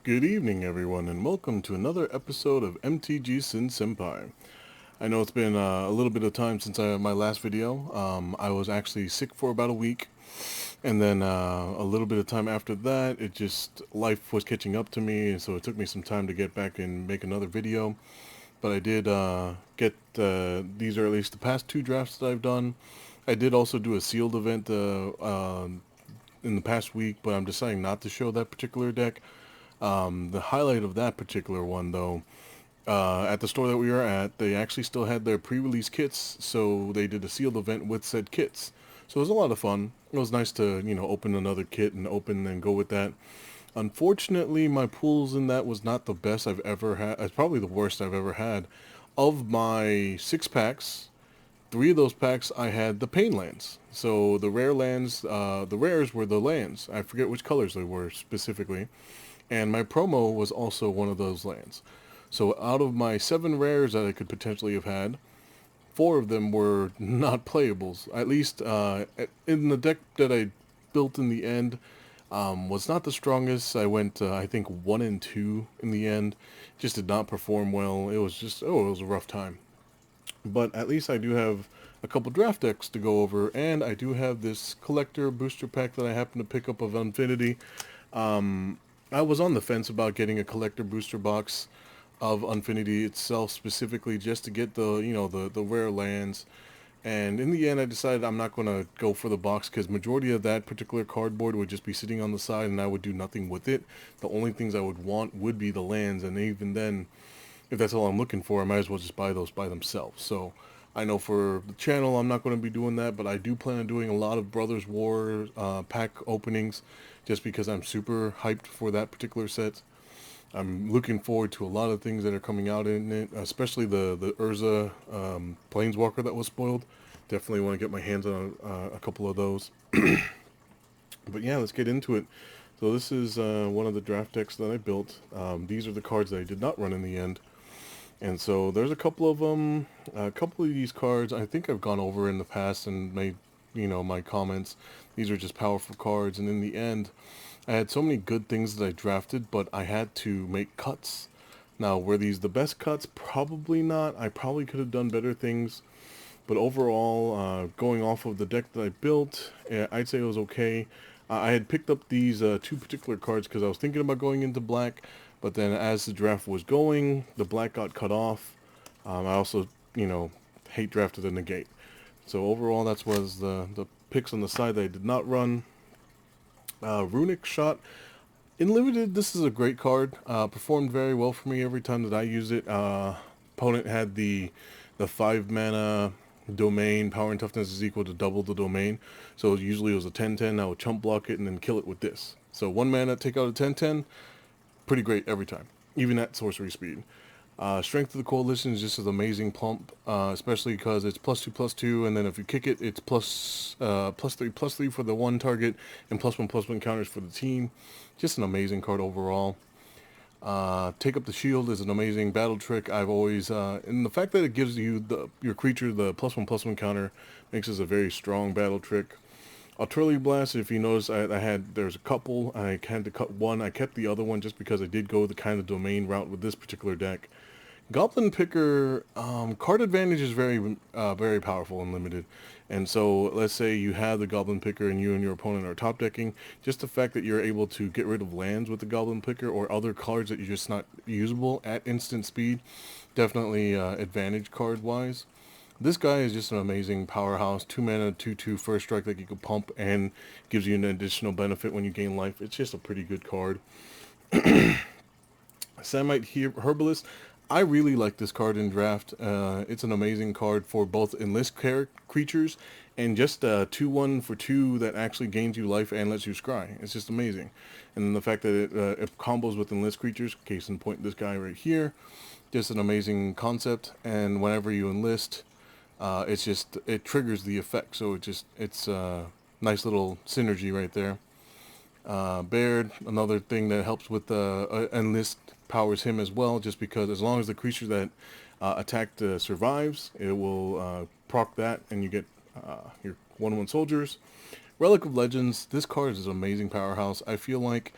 Good evening, everyone, and welcome to another episode of MTG Sin Senpai. I know it's been a little bit of time since my last video. I was actually sick for about a week, and then a little bit of time after that, life was catching up to me, and so it took me some time to get back and make another video. But I did get these are at least the past two drafts that I've done. I did also do a sealed event in the past week, but I'm deciding not to show that particular deck. The highlight of that particular one, though, at the store that we were at, they actually still had their pre-release kits, so they did a sealed event with said kits. So it was a lot of fun. It was nice to, open another kit and open and go with that. Unfortunately, my pools in that was not the best I've ever had. It's probably the worst I've ever had. Of my 6 packs, 3 of those packs I had the pain lands. So the rare lands, the rares were the lands. I forget which colors they were specifically. And my promo was also one of those lands. So out of my 7 rares that I could potentially have had, 4 of them were not playables. At least in the deck that I built in the end, was not the strongest. I went, I think, 1 and 2 in the end. Just did not perform well. It was just, it was a rough time. But at least I do have a couple draft decks to go over, and I do have this collector booster pack that I happened to pick up of Unfinity. I was on the fence about getting a collector booster box of Unfinity itself, specifically just to get the rare lands. And in the end, I decided I'm not going to go for the box because majority of that particular cardboard would just be sitting on the side and I would do nothing with it. The only things I would want would be the lands, and even then, if that's all I'm looking for, I might as well just buy those by themselves. So I know for the channel I'm not going to be doing that, but I do plan on doing a lot of Brothers War pack openings just because I'm super hyped for that particular set. I'm looking forward to a lot of things that are coming out in it, especially the Urza Planeswalker that was spoiled. Definitely want to get my hands on a couple of those. But yeah, let's get into it. So this is one of the draft decks that I built. These are the cards that I did not run in the end. And so there's a couple of them. A couple of these cards I think I've gone over in the past and made, my comments. These are just powerful cards. And in the end, I had so many good things that I drafted, but I had to make cuts. Now, were these the best cuts? Probably not. I probably could have done better things. But overall, going off of the deck that I built, I'd say it was okay. I had picked up these 2 particular cards because I was thinking about going into black, but then as the draft was going, the black got cut off. I also, hate draft to the negate. So overall, that was the picks on the side that I did not run. Runic Shot. In Limited, this is a great card. Performed very well for me every time that I use it. Opponent had the 5 mana domain. Power and toughness is equal to double the domain. So usually it was a 10/10. I would chump block it and then kill it with this. So 1 mana, take out a 10/10. Pretty great every time, even at sorcery speed. Strength of the Coalition is just an amazing plump, especially because it's +2/+2, and then if you kick it, it's +3/+3 for the one target, and +1/+1 counters for the team. Just an amazing card overall. Take Up the Shield is an amazing battle trick. I've always, and the fact that it gives your creature the +1/+1 counter makes this a very strong battle trick. Artillery Blast, if you notice, there's a couple. I had to cut one. I kept the other one just because I did go the kind of domain route with this particular deck. Goblin Picker, card advantage is very powerful and limited. And so let's say you have the Goblin Picker and you and your opponent are top decking. Just the fact that you're able to get rid of lands with the Goblin Picker or other cards that you're just not usable at instant speed, definitely advantage card wise. This guy is just an amazing powerhouse. 2 mana, 2/2 first strike that you can pump and gives you an additional benefit when you gain life. It's just a pretty good card. Samite Herbalist. I really like this card in draft. It's an amazing card for both enlist creatures and just 2/1 for 2 that actually gains you life and lets you scry. It's just amazing. And then the fact that it combos with enlist creatures, case in point, this guy right here, just an amazing concept. And whenever you enlist, it triggers the effect. So it's a nice little synergy right there. Baird, another thing that helps with enlist powers him as well, just because as long as the creature that attacked survives, it will proc that and you get your 1/1 soldiers. Relic of Legends, this card is an amazing powerhouse. I feel like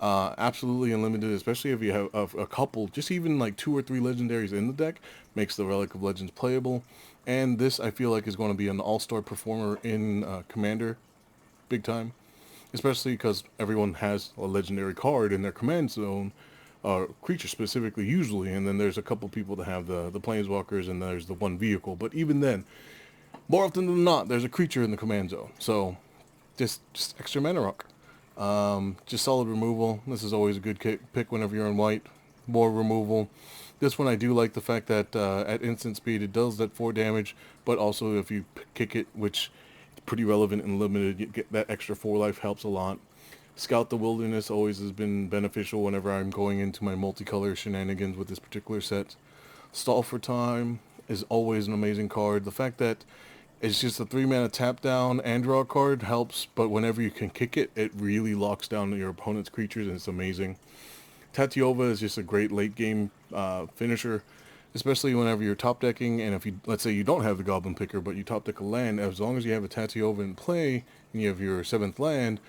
Absolutely unlimited, especially if you have a couple, just even like 2 or 3 legendaries in the deck, makes the Relic of Legends playable. And this, I feel like, is going to be an all-star performer in Commander, big time. Especially because everyone has a legendary card in their command zone, creature specifically usually, and then there's a couple people that have the planeswalkers, and there's the one vehicle. But even then, more often than not, there's a creature in the command zone. So just extra mana rock. Just solid removal. This is always a good pick whenever you're in white. More removal. This one I do like the fact that at instant speed it does that 4 damage, but also if you kick it, which is pretty relevant and limited, you get that extra 4 life helps a lot. Scout the Wilderness always has been beneficial whenever I'm going into my multicolor shenanigans with this particular set. Stall for Time is always an amazing card. The fact that it's just a 3 mana tap down and draw a card helps, but whenever you can kick it, it really locks down your opponent's creatures, and it's amazing. Tatiova is just a great late game finisher, especially whenever you're top decking, and if you, let's say you don't have the Goblin Picker, but you top deck a land, as long as you have a Tatiova in play, and you have your 7th land,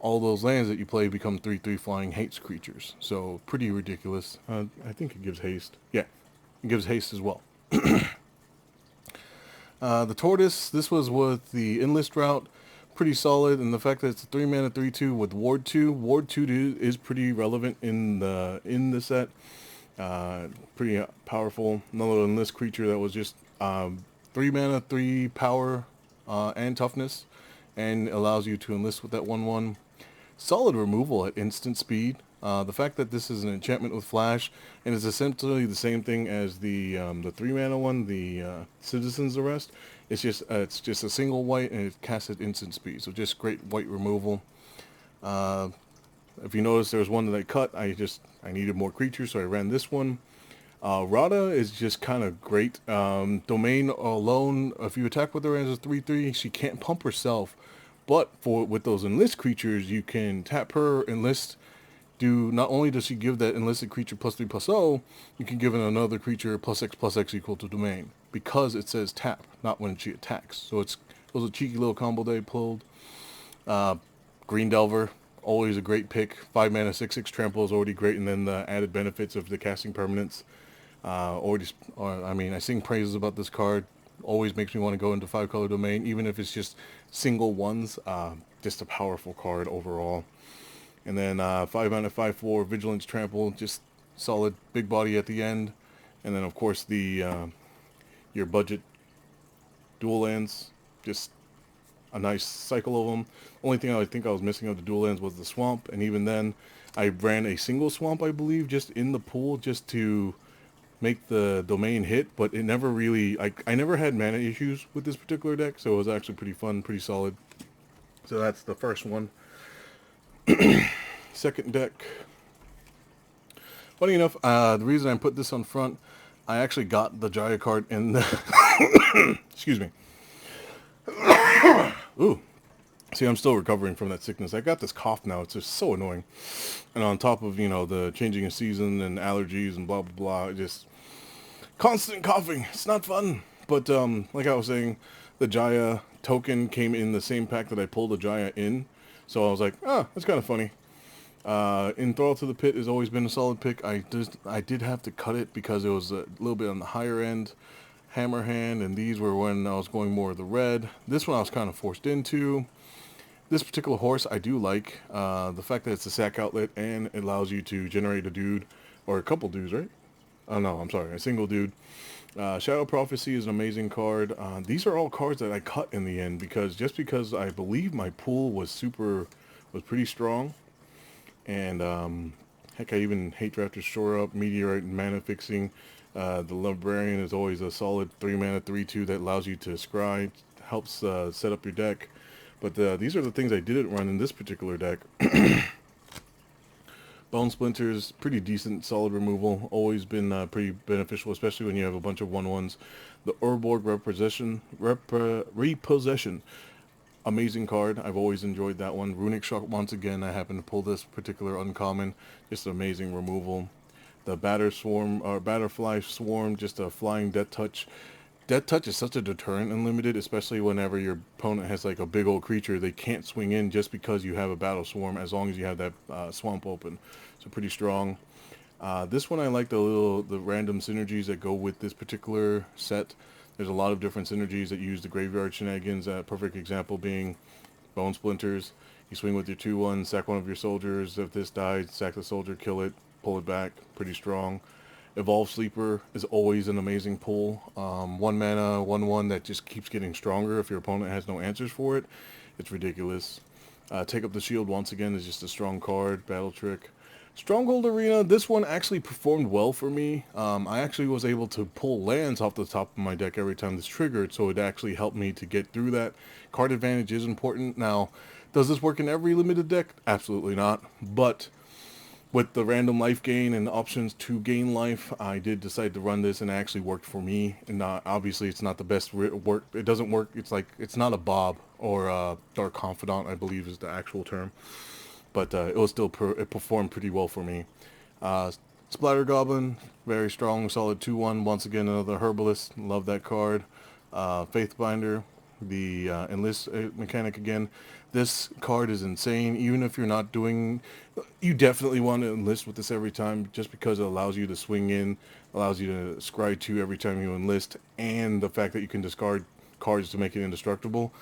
all those lands that you play become 3/3 flying haste creatures. So pretty ridiculous. I think it gives haste. Yeah, it gives haste as well. The Tortoise, this was with the Enlist route, pretty solid, and the fact that it's a 3 mana 3/2 with Ward 2. Ward 2 is pretty relevant in the set. Pretty powerful. Another Enlist creature that was just 3 mana 3 power and toughness, and allows you to enlist with that 1/1. Solid removal at instant speed. The fact that this is an enchantment with flash, and it's essentially the same thing as the 3 mana one, the Citizen's Arrest. It's just a single white, and it casts at instant speed. So just great white removal. If you notice, there was one that I cut. I needed more creatures, so I ran this one. Rada is just kind of great. Domain alone, if you attack with her as a 3/3, she can't pump herself. But with those enlist creatures, you can tap her, enlist, not only does she give that enlisted creature +3/+0, you can give it another creature +X equal to domain, because it says tap, not when she attacks. So it was a cheeky little combo they pulled. Green Delver, always a great pick. 5 mana 6/6 trample is already great, and then the added benefits of the casting permanence. I sing praises about this card. Always makes me want to go into 5-color domain, even if it's just single ones. Just a powerful card overall. And then 5 mana 5/4 Vigilance Trample, just solid big body at the end. And then of course your budget dual lands, just a nice cycle of them. Only thing I think I was missing of the dual lands was the swamp, and even then I ran a single swamp, I believe, just in the pool, just to make the domain hit, but it never really, I never had mana issues with this particular deck, so it was actually pretty fun, pretty solid. So that's the first one. Second deck. Funny enough, the reason I put this on front, I actually got the Jaya card in the excuse me. Ooh. See, I'm still recovering from that sickness. I got this cough now. It's just so annoying. And on top of, the changing of season and allergies and blah, blah, blah, just constant coughing. It's not fun. But like I was saying, the Jaya token came in the same pack that I pulled the Jaya in. So I was like, that's kind of funny. Enthrall to the Pit has always been a solid pick. I did have to cut it because it was a little bit on the higher end. Hammerhand, and these were when I was going more of the red. This one I was kind of forced into. This particular horse I do like. The fact that it's a sack outlet and it allows you to generate a dude, or a couple dudes, right? Oh no, I'm sorry, a single dude. Shadow Prophecy is an amazing card. These are all cards that I cut in the end because I believe my pool was pretty strong. And heck, I even Hate Drafter's Shore Up, Meteorite, and Mana Fixing. The Librarian is always a solid 3 mana 3/2 that allows you to scry, helps set up your deck. But these are the things I didn't run in this particular deck. Bone Splinters, pretty decent, solid removal. Always been pretty beneficial, especially when you have a bunch of 1/1s. The Urborg Repossession. Amazing card. I've always enjoyed that one. Runic Shock, once again, I happen to pull this particular uncommon. Just amazing removal. The Butterfly Swarm, just a flying death touch. Death Touch is such a deterrent in Limited, especially whenever your opponent has like a big old creature. They can't swing in just because you have a Battle Swarm, as long as you have that swamp open. So pretty strong. This one I like the random synergies that go with this particular set. There's a lot of different synergies that use the graveyard shenanigans. A perfect example being Bone Splinters. You swing with your 2/1, sack one of your soldiers. If this dies, sack the soldier, kill it, pull it back. Pretty strong. Evolve Sleeper is always an amazing pull. 1 mana, 1/1 that just keeps getting stronger if your opponent has no answers for it. It's ridiculous. Take Up the Shield once again is just a strong card. Battle Trick. Stronghold Arena, this one actually performed well for me. I actually was able to pull lands off the top of my deck every time this triggered, so it actually helped me to get through that. Card advantage is important. Now, does this work in every limited deck? Absolutely not. But with the random life gain and options to gain life, I did decide to run this, and it actually worked for me. And obviously, it's not the best work. It doesn't work. It's not a Bob or a Dark Confidant, I believe is the actual term. But it was still it performed pretty well for me. Splatter Goblin, very strong, solid 2/1. Once again, another Herbalist. Love that card. Faithbinder, the enlist mechanic again. This card is insane. Even if you're not doing, you definitely want to enlist with this every time, just because it allows you to swing in, allows you to scry 2 every time you enlist, and the fact that you can discard cards to make it indestructible.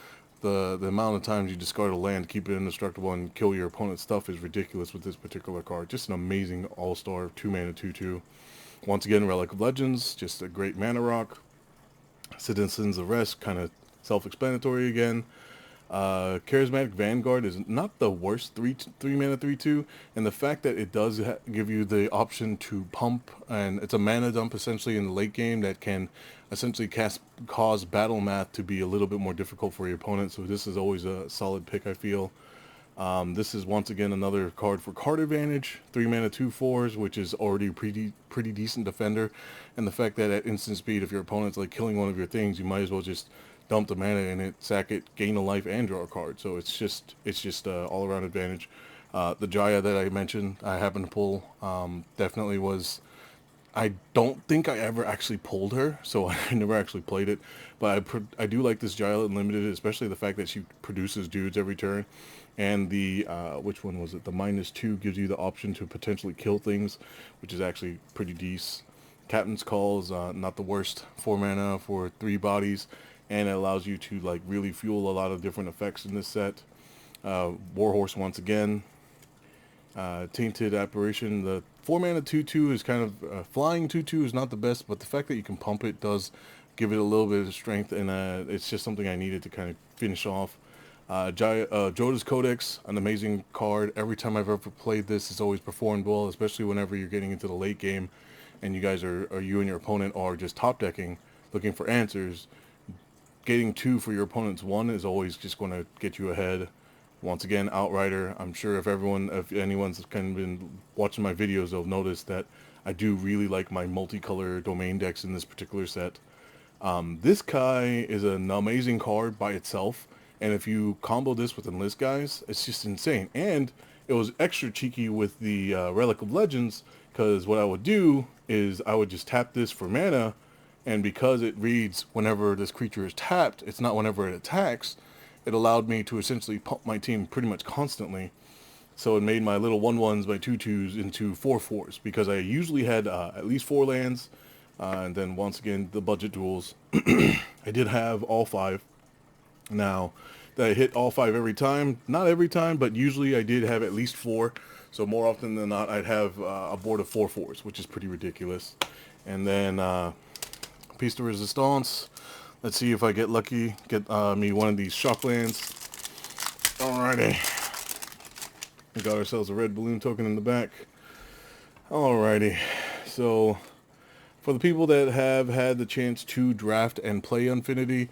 The amount of times you discard a land, keep it indestructible, and kill your opponent's stuff is ridiculous with this particular card. Just an amazing all-star 2-mana 2/2. Once again, Relic of Legends, just a great mana rock. Citizens Arrest, kind of self-explanatory again. Charismatic Vanguard is not the worst 3-mana 3/2, and the fact that it does give you the option to pump, and it's a mana dump essentially in the late game that can essentially cause battle math to be a little bit more difficult for your opponent. So this is always a solid pick, I feel. This is once again another card for card advantage, 3-mana 2/4s, which is already pretty decent defender, and the fact that at instant speed, if your opponent's like killing one of your things, you might as well just dump the mana in it, sack it, gain a life, and draw a card. So it's just all around advantage. The Jaya that I mentioned, I happened to pull, definitely was. I don't think I ever actually pulled her, so I never actually played it. But I do like this Jaya Unlimited, especially the fact that she produces dudes every turn. And the, which one was it? The -2 gives you the option to potentially kill things, which is actually pretty decent. Captain's Call is not the worst. 4 mana for 3 bodies, and it allows you to like really fuel a lot of different effects in this set. Warhorse once again. Tainted Apparition, the 4-mana 2/2 is kind of flying 2/2 is not the best, but the fact that you can pump it does give it a little bit of strength, and it's just something I needed to kind of finish off. Joda's Codex, an amazing card. Every time I've ever played this, it's always performed well, especially whenever you're getting into the late game and you guys or you and your opponent are just top decking, looking for answers. Getting 2 for your opponent's 1 is always just going to get you ahead. Once again, Outrider. I'm sure if anyone's kind of been watching my videos, they'll notice that I do really like my multicolor domain decks in this particular set. This guy is an amazing card by itself, and if you combo this with Enlist guys, it's just insane. And it was extra cheeky with the Relic of Legends, because what I would do is I would just tap this for mana, and because it reads whenever this creature is tapped, it's not whenever it attacks, it allowed me to essentially pump my team pretty much constantly. So it made my little 1/1s, my 2/2s into 4/4s, because I usually had at least 4 lands, and then once again, the budget duels. I did have all 5. Now, that I hit all 5 every time? Not every time, but usually I did have at least 4. So more often than not, I'd have a board of 4/4s, which is pretty ridiculous. And then Piece de Resistance. Let's see if I get lucky, get me one of these Shocklands. Alrighty. We got ourselves a red balloon token in the back. Alrighty. So, for the people that have had the chance to draft and play Unfinity,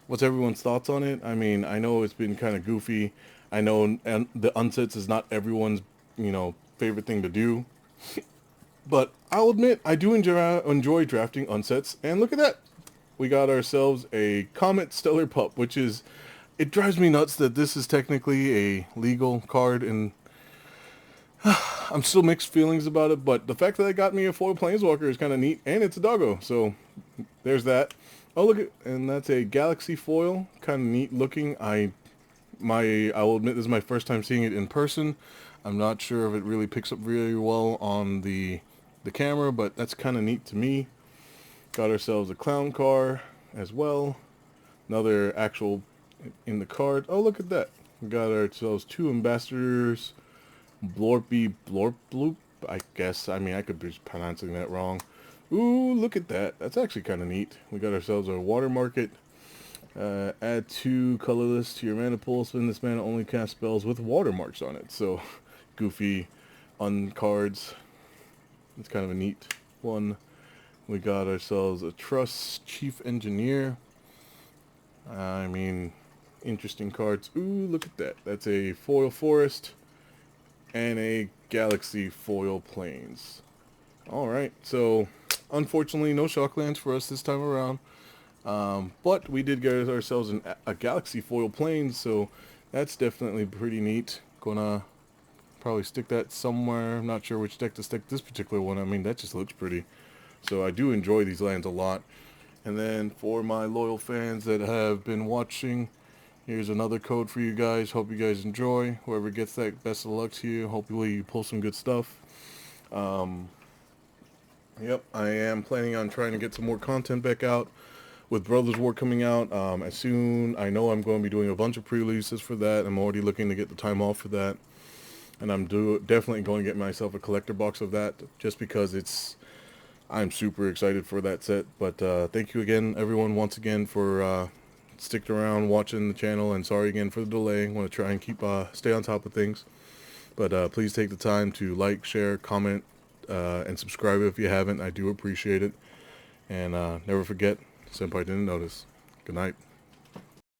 what's everyone's thoughts on it? I mean, I know it's been kind of goofy. I know the unsets is not everyone's, favorite thing to do. But I'll admit, I do enjoy drafting unsets. And look at that. We got ourselves a Comet Stellar Pup, which is, it drives me nuts that this is technically a legal card, and I'm still mixed feelings about it, but the fact that it got me a foil Planeswalker is kind of neat, and it's a doggo, so there's that. Oh, look at, and that's a Galaxy foil, kind of neat looking. I will admit this is my first time seeing it in person. I'm not sure if it really picks up really well on the camera, but that's kind of neat to me. Got ourselves a clown car as well. Another actual in the card. Oh, look at that. We got ourselves two ambassadors. Blorpy Blorp Bloop, I guess. I mean, I could be pronouncing that wrong. Ooh, look at that. That's actually kind of neat. We got ourselves a water market. Add two colorless to your mana pool. Spend this mana only cast spells with watermarks on it. So, goofy on cards. It's kind of a neat one. We got ourselves a Trust Chief Engineer. I mean, interesting cards. Ooh, look at that. That's a foil forest and a Galaxy foil plains. Alright, so unfortunately no Shocklands for us this time around. But we did get ourselves a Galaxy foil plains, so that's definitely pretty neat. Gonna probably stick that somewhere. I'm not sure which deck to stick this particular one. I mean, that just looks pretty. So I do enjoy these lands a lot. And then for my loyal fans that have been watching, here's another code for you guys. Hope you guys enjoy. Whoever gets that, best of luck to you. Hopefully you pull some good stuff. Yep, I am planning on trying to get some more content back out. With Brothers War coming out, as soon, I know I'm going to be doing a bunch of pre-releases for that. I'm already looking to get the time off for that. And I'm definitely going to get myself a collector box of that, just because I'm super excited for that set. But thank you again, everyone, once again, for sticking around, watching the channel, and sorry again for the delay. I want to try and stay on top of things. But please take the time to like, share, comment, and subscribe if you haven't. I do appreciate it. And never forget, Senpai didn't notice. Good night.